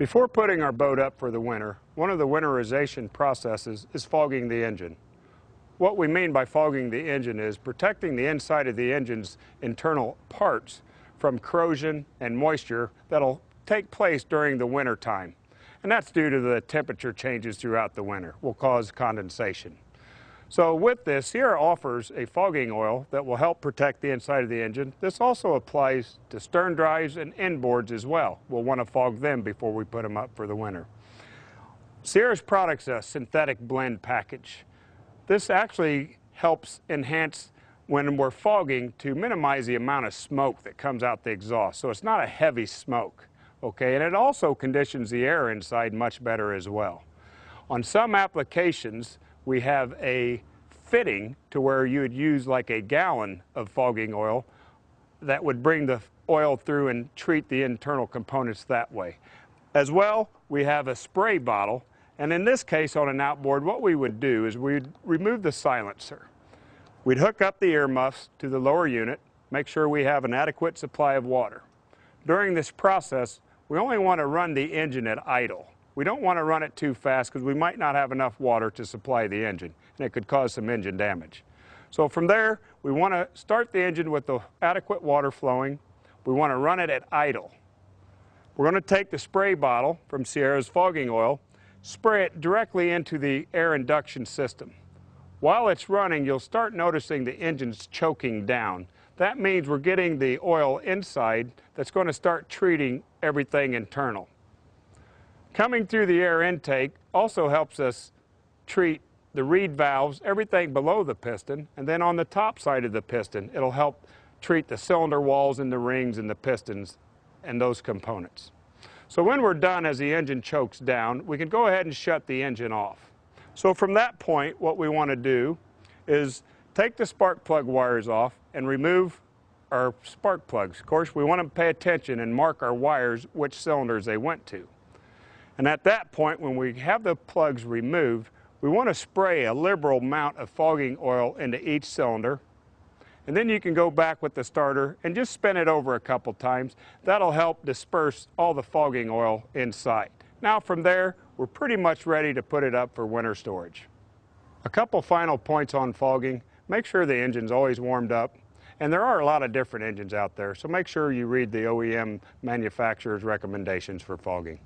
Before putting our boat up for the winter, one of the winterization processes is fogging the engine. What we mean by fogging the engine is protecting the inside of the engine's internal parts from corrosion and moisture that'll take place during the winter time. And that's due to the temperature changes throughout the winter, will cause condensation. So with this, Sierra offers a fogging oil that will help protect the inside of the engine. This also applies to stern drives and inboards as well. We'll want to fog them before we put them up for the winter. Sierra's product's a synthetic blend package. This actually helps enhance when we're fogging to minimize the amount of smoke that comes out the exhaust. So it's not a heavy smoke, okay? And it also conditions the air inside much better as well. On some applications, we have a fitting to where you would use like a gallon of fogging oil that would bring the oil through and treat the internal components that way. As well, we have a spray bottle, and in this case on an outboard, what we would do is we'd remove the silencer. We'd hook up the earmuffs to the lower unit, make sure we have an adequate supply of water. During this process, we only want to run the engine at idle. We don't want to run it too fast because we might not have enough water to supply the engine, and it could cause some engine damage. So from there, we want to start the engine with the adequate water flowing. We want to run it at idle. We're going to take the spray bottle from Sierra's fogging oil, spray it directly into the air induction system. While it's running, you'll start noticing the engine's choking down. That means we're getting the oil inside that's going to start treating everything internal. Coming through the air intake also helps us treat the reed valves, everything below the piston, and then on the top side of the piston, it'll help treat the cylinder walls and the rings and the pistons and those components. So when we're done, as the engine chokes down, we can go ahead and shut the engine off. So from that point, what we want to do is take the spark plug wires off and remove our spark plugs. Of course, we want to pay attention and mark our wires which cylinders they went to. And at that point, when we have the plugs removed, we want to spray a liberal amount of fogging oil into each cylinder. And then you can go back with the starter and just spin it over a couple times. That'll help disperse all the fogging oil inside. Now from there, we're pretty much ready to put it up for winter storage. A couple final points on fogging. Make sure the engine's always warmed up. And there are a lot of different engines out there, so make sure you read the OEM manufacturer's recommendations for fogging.